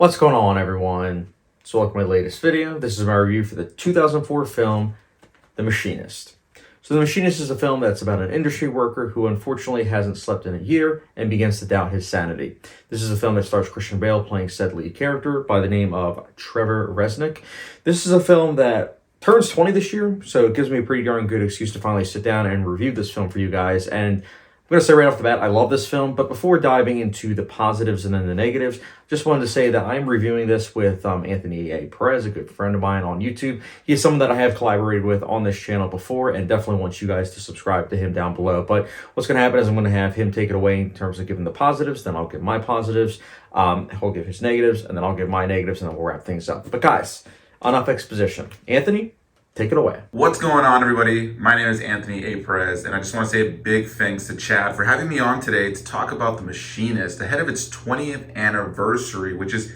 What's going on, everyone? So welcome to my latest video. This is my review for the 2004 film, The Machinist. So The Machinist is a film that's about an industry worker who unfortunately hasn't slept in a year and begins to doubt his sanity. This is a film that stars Christian Bale playing said lead character by the name of Trevor Reznik. This is a film that turns 20 this year, so it gives me a pretty darn good excuse to finally sit down and review this film for you guys. And I'm going to say right off the bat, I love this film, but before diving into the positives and then the negatives, just wanted to say that I'm reviewing this with Anthony Perez, a good friend of mine on YouTube. He's someone that I have collaborated with on this channel before and definitely want you guys to subscribe to him down below. But what's going to happen is I'm going to have him take it away in terms of giving the positives, then I'll give my positives, he'll give his negatives, and then I'll give my negatives, and then we'll wrap things up. But guys, enough exposition. Anthony, take it away. What's going on, everybody? My name is Anthony Perez, and I just want to say a big thanks to Chad for having me on today to talk about The Machinist ahead of its 20th anniversary, which is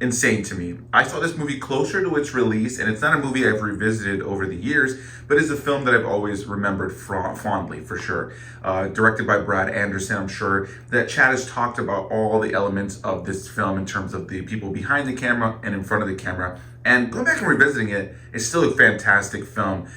insane to me. I saw this movie closer to its release, and it's not a movie I've revisited over the years, but is a film that I've always remembered fondly, for sure. Directed by Brad Anderson. I'm sure that Chad has talked about all the elements of this film in terms of the people behind the camera and in front of the camera. And going back and revisiting it, it's still a fantastic film.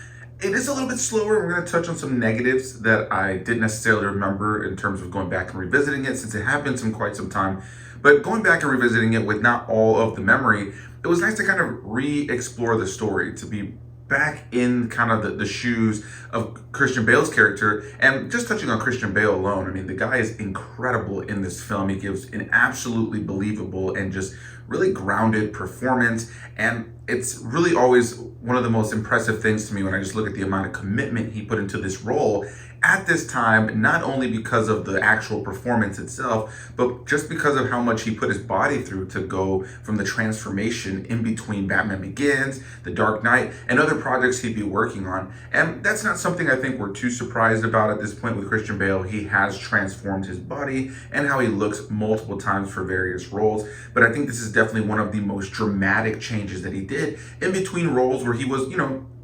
It is a little bit slower. We're going to touch on some negatives that I didn't necessarily remember in terms of going back and revisiting it, since it had been quite some time. But going back and revisiting it with not all of the memory, it was nice to kind of re-explore the story, to be back in kind of the shoes of Christian Bale's character. And just touching on Christian Bale alone, I mean, the guy is incredible in this film. He gives an absolutely believable and just really grounded performance. And it's really always one of the most impressive things to me when I just look at the amount of commitment he put into this role at this time, not only because of the actual performance itself, but just because of how much he put his body through to go from the transformation in between Batman Begins, The Dark Knight, and other projects he'd be working on. And that's not something I think we're too surprised about at this point with Christian Bale. He has transformed his body and how he looks multiple times for various roles. But I think this is definitely one of the most dramatic changes that he did in between roles where he was,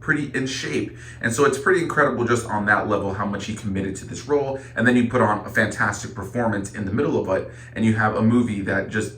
pretty in shape. And so it's pretty incredible just on that level how much he committed to this role. And then you put on a fantastic performance in the middle of it, and you have a movie that just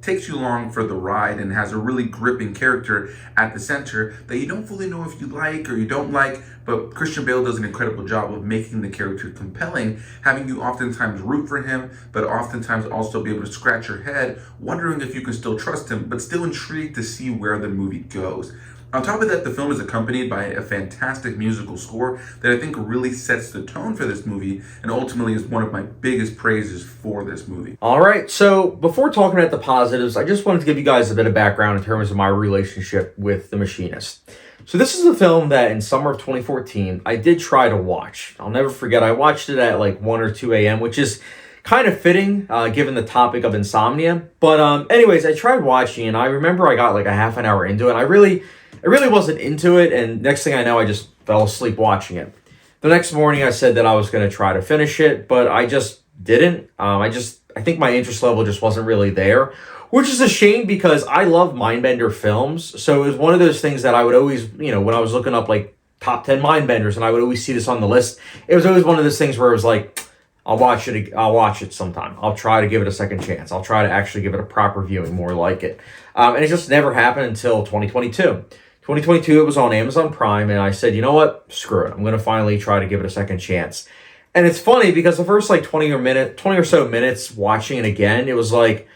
takes you along for the ride and has a really gripping character at the center that you don't fully know if you like or you don't like, but Christian Bale does an incredible job of making the character compelling, having you oftentimes root for him, but oftentimes also be able to scratch your head, wondering if you can still trust him, but still intrigued to see where the movie goes. On top of that, the film is accompanied by a fantastic musical score that I think really sets the tone for this movie and ultimately is one of my biggest praises for this movie. All right, so before talking about the positives, I just wanted to give you guys a bit of background in terms of my relationship with The Machinist. So this is a film that in summer of 2014, I did try to watch. I'll never forget, I watched it at like 1 or 2 a.m., which is kind of fitting given the topic of insomnia. But anyways, I tried watching and I remember I got like a half an hour into it. I really wasn't into it, and next thing I know, I just fell asleep watching it. The next morning, I said that I was going to try to finish it, but I just didn't. I think my interest level just wasn't really there, which is a shame because I love Mindbender films. So it was one of those things that I would always, when I was looking up like top 10 Mindbenders, and I would always see this on the list. It was always one of those things where it was like, I'll watch it sometime. I'll try to give it a second chance. I'll try to actually give it a proper viewing, more like it. And it just never happened until 2022. 2022, it was on Amazon Prime, and I said, you know what? Screw it. I'm going to finally try to give it a second chance. And it's funny because the first like 20 or so minutes watching it again, it was like,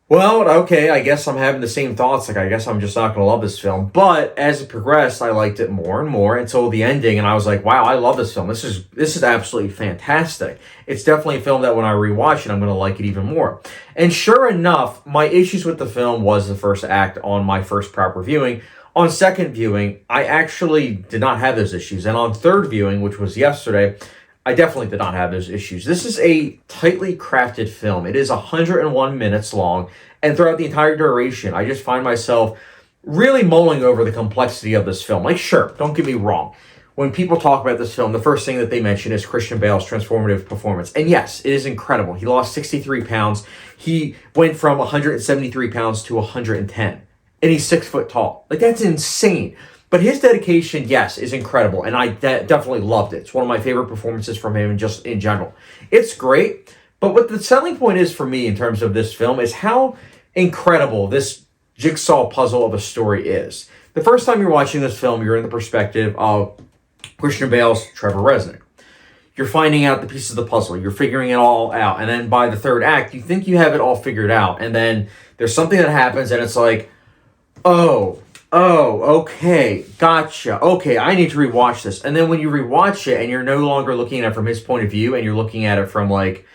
well, okay, I guess I'm having the same thoughts. Like, I guess I'm just not going to love this film. But as it progressed, I liked it more and more until the ending, and I was like, wow, I love this film. This is absolutely fantastic. It's definitely a film that when I rewatch it, I'm going to like it even more. And sure enough, my issues with the film was the first act on my first proper viewing. On second viewing, I actually did not have those issues. And on third viewing, which was yesterday, I definitely did not have those issues. This is a tightly crafted film. It is 101 minutes long. And throughout the entire duration, I just find myself really mulling over the complexity of this film. Like, sure, don't get me wrong. When people talk about this film, the first thing that they mention is Christian Bale's transformative performance. And yes, it is incredible. He lost 63 pounds. He went from 173 pounds to 110. And he's 6 foot tall. Like, that's insane. But his dedication, yes, is incredible. And I definitely loved it. It's one of my favorite performances from him just in general. It's great. But what the selling point is for me in terms of this film is how incredible this jigsaw puzzle of a story is. The first time you're watching this film, you're in the perspective of Christian Bale's Trevor Reznik. You're finding out the pieces of the puzzle. You're figuring it all out. And then by the third act, you think you have it all figured out. And then there's something that happens and it's like, oh, okay, gotcha. Okay, I need to rewatch this. And then when you rewatch it and you're no longer looking at it from his point of view and you're looking at it from like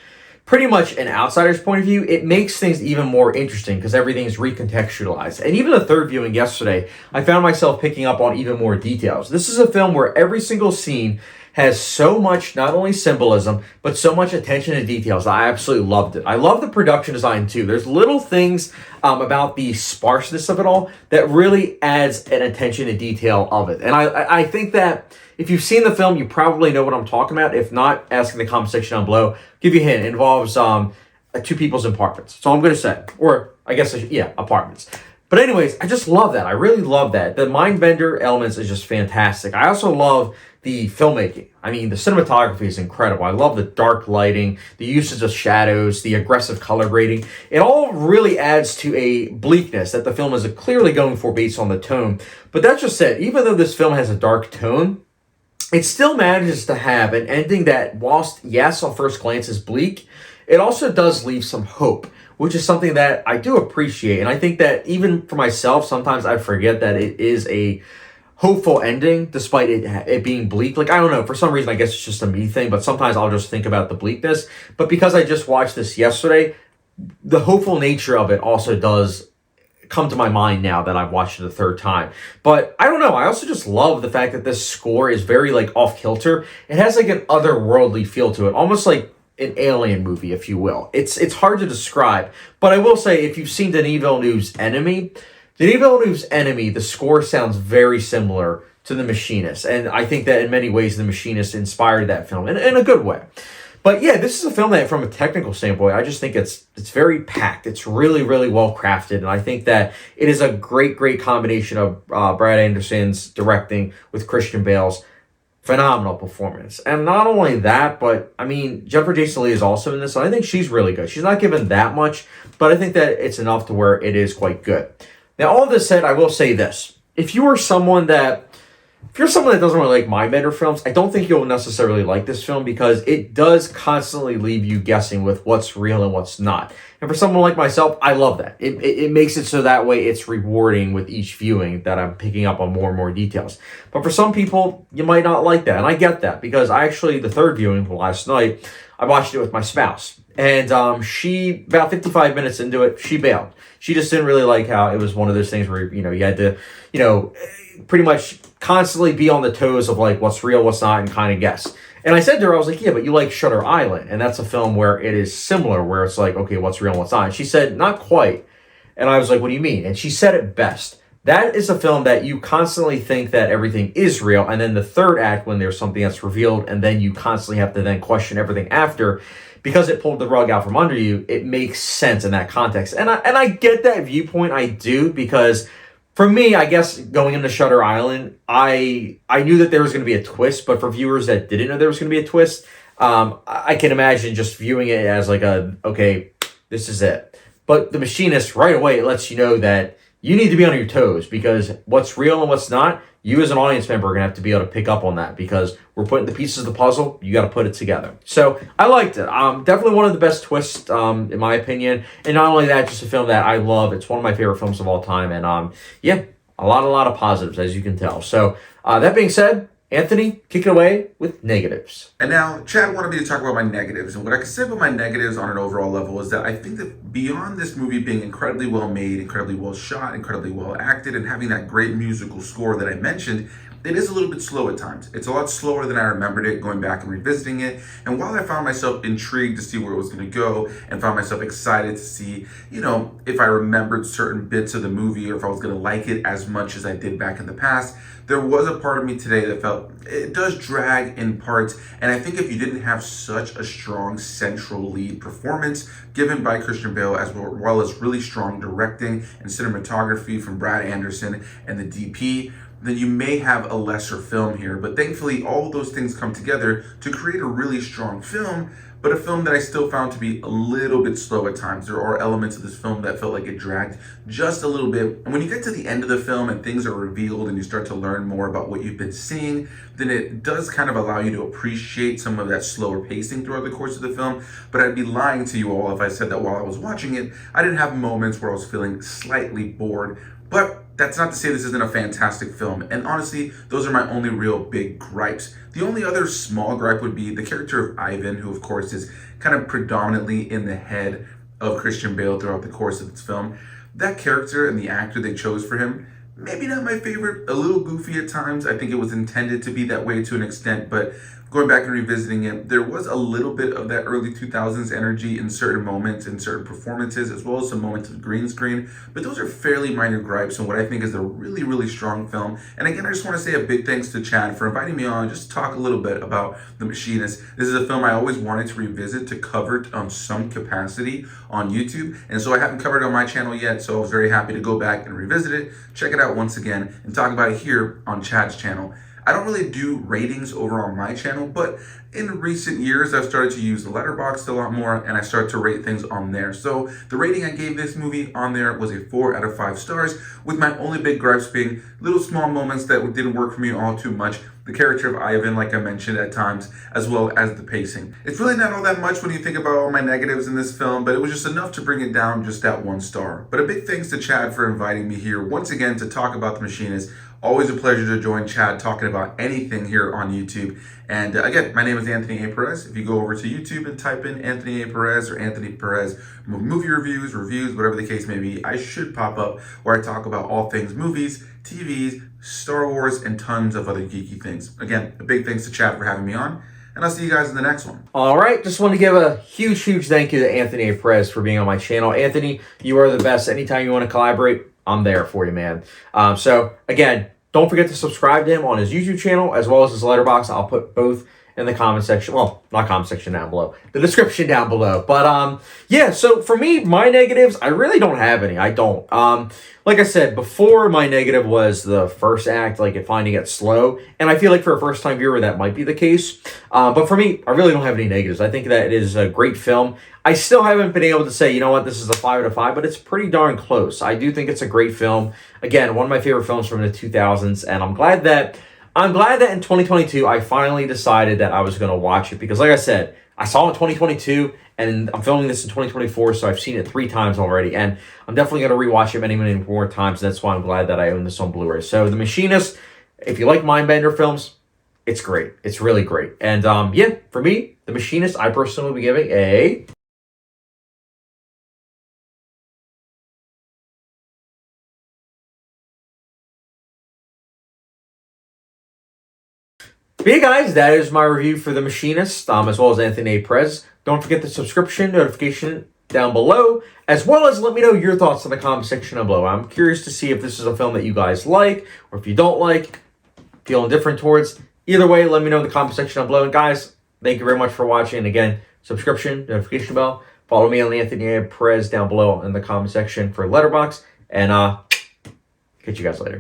pretty much an outsider's point of view, it makes things even more interesting because everything's recontextualized. And even the third viewing yesterday, I found myself picking up on even more details. This is a film where every single scene has so much, not only symbolism, but so much attention to details. I absolutely loved it. I love the production design too. There's little things about the sparseness of it all that really adds an attention to detail of it. And I think that if you've seen the film, you probably know what I'm talking about. If not, ask in the comment section down below. Give you a hint. It involves two people's apartments. That's all I'm going to say. Or I guess, yeah, apartments. But anyways, I just love that. I really love that. The mind bender elements is just fantastic. I also love the filmmaking. I mean, the cinematography is incredible. I love the dark lighting, the usage of shadows, the aggressive color grading. It all really adds to a bleakness that the film is clearly going for based on the tone. But that's just it. Even though this film has a dark tone, it still manages to have an ending that, whilst, yes, on first glance is bleak, it also does leave some hope, which is something that I do appreciate. And I think that even for myself, sometimes I forget that it is a hopeful ending, despite it being bleak. Like, I don't know, for some reason, I guess it's just a me thing, but sometimes I'll just think about the bleakness. But because I just watched this yesterday, the hopeful nature of it also does come to my mind now that I've watched it a third time. But I don't know, I also just love the fact that this score is very, like, off-kilter. It has, like, an otherworldly feel to it, almost like an alien movie, if you will. It's hard to describe, but I will say, if you've seen Denis Villeneuve's Enemy, the score sounds very similar to The Machinist. And I think that in many ways, The Machinist inspired that film in a good way. But yeah, this is a film that from a technical standpoint, I just think it's very packed. It's really, really well crafted. And I think that it is a great, great combination of Brad Anderson's directing with Christian Bale's phenomenal performance. And not only that, but I mean, Jennifer Jason Leigh is also in this. And I think she's really good. She's not given that much, but I think that it's enough to where it is quite good. Now, all of this said, I will say this. If you're someone that doesn't really like mind bender films, I don't think you'll necessarily like this film because it does constantly leave you guessing with what's real and what's not. And for someone like myself, I love that. It makes it so that way it's rewarding with each viewing that I'm picking up on more and more details. But for some people, you might not like that. And I get that because the third viewing last night, I watched it with my spouse. And she, about 55 minutes into it, she bailed. She just didn't really like how it was one of those things where, you had to, pretty much constantly be on the toes of like what's real, what's not, and kind of guess. And I said to her, I was like, yeah, but you like Shutter Island. And that's a film where it is similar, where it's like, okay, what's real and what's not. And she said, not quite. And I was like, what do you mean? And she said it best. That is a film that you constantly think that everything is real. And then the third act, when there's something that's revealed, and then you constantly have to then question everything after, because it pulled the rug out from under you, it makes sense in that context. And I get that viewpoint, I do, because for me, I guess going into Shutter Island, I knew that there was going to be a twist, but for viewers that didn't know there was going to be a twist, I can imagine just viewing it as like okay, this is it. But The Machinist, right away, it lets you know that you need to be on your toes, because what's real and what's not, you as an audience member are going to have to be able to pick up on that, because we're putting the pieces of the puzzle, you got to put it together. So I liked it. Definitely one of the best twists, in my opinion. And not only that, just a film that I love. It's one of my favorite films of all time. And yeah, a lot of positives, as you can tell. So that being said, Anthony, kick it away with negatives. And now, Chad wanted me to talk about my negatives. And what I can say about my negatives on an overall level is that I think that beyond this movie being incredibly well made, incredibly well shot, incredibly well acted, and having that great musical score that I mentioned, it is a little bit slow at times. It's a lot slower than I remembered it, going back and revisiting it. And while I found myself intrigued to see where it was going to go, and found myself excited to see, if I remembered certain bits of the movie, or if I was going to like it as much as I did back in the past, there was a part of me today that felt it does drag in parts. And I think if you didn't have such a strong central lead performance given by Christian Bale, as well as really strong directing and cinematography from Brad Anderson and the DP, then you may have a lesser film here. But thankfully, all of those things come together to create a really strong film. but a film that I still found to be a little bit slow at times. There are elements of this film that felt like it dragged just a little bit. And when you get to the end of the film and things are revealed and you start to learn more about what you've been seeing, then it does kind of allow you to appreciate some of that slower pacing throughout the course of the film. But I'd be lying to you all if I said that while I was watching it, I didn't have moments where I was feeling slightly bored. But that's not to say this isn't a fantastic film. And honestly, those are my only real big gripes. The only other small gripe would be the character of Ivan, who of course is kind of predominantly in the head of Christian Bale throughout the course of this film. That character and the actor they chose for him, maybe not my favorite, a little goofy at times. I think it was intended to be that way to an extent, but going back and revisiting it, there was a little bit of that early 2000s energy in certain moments, in certain performances, as well as some moments of green screen. But those are fairly minor gripes in what I think is a really, really strong film. And again, I just want to say a big thanks to Chad for inviting me on just to talk a little bit about The Machinist. This is a film I always wanted to revisit, to cover it on some capacity on YouTube. And so I haven't covered it on my channel yet, so I was very happy to go back and revisit it, check it out once again, and talk about it here on Chad's channel. I don't really do ratings over on my channel, but in recent years, I've started to use the letterbox a lot more, and I start to rate things on there. So the rating I gave this movie on there was a 4 out of 5 stars, with my only big gripes being little small moments that didn't work for me all too much. The character of Ivan, like I mentioned at times, as well as the pacing. It's really not all that much when you think about all my negatives in this film, but it was just enough to bring it down just at 1 star. But a big thanks to Chad for inviting me here once again to talk about The Machinist. Always a pleasure to join Chad talking about anything here on YouTube. And again, my name is Anthony A. Perez. If you go over to YouTube and type in Anthony A. Perez or Anthony Perez movie reviews, whatever the case may be, I should pop up where I talk about all things movies, TVs, Star Wars, and tons of other geeky things. Again, a big thanks to Chad for having me on, and I'll see you guys in the next one. All right, just want to give a huge thank you to Anthony A. Perez for being on my channel. Anthony, you are the best. Anytime you want to collaborate, I'm there for you, man. So again, don't forget to subscribe to him on his YouTube channel as well as his letterbox. I'll put both in the comment section. Well, not comment section down below, the description down below. But yeah, so for me, my negatives, I really don't have any. I don't. Like I said before, my negative was the first act, like it finding it slow. And I feel like for a first time viewer, that might be the case. But for me, I really don't have any negatives. I think that it is a great film. I still haven't been able to say, you know what, this is a 5 out of 5, but it's pretty darn close. I do think it's a great film. Again, one of my favorite films from the 2000s, and I'm glad that in 2022 I finally decided that I was going to watch it, because like I said, I saw it in 2022 and I'm filming this in 2024, so I've seen it 3 times already, and I'm definitely going to rewatch it many more times. And that's why I'm glad that I own this on Blu-ray. So The Machinist, if you like Mindbender films, it's great. It's really great. And yeah, for me, The Machinist, I personally will be giving a... But yeah, guys, that is my review for The Machinist, as well as Anthony A. Perez. Don't forget the subscription notification down below, as well as let me know your thoughts in the comment section down below. I'm curious to see if this is a film that you guys like, or if you don't like, feel indifferent towards. Either way, let me know in the comment section down below. And guys, thank you very much for watching. And again, subscription, notification bell. Follow me on Anthony A. Perez down below in the comment section for Letterboxd. And catch you guys later.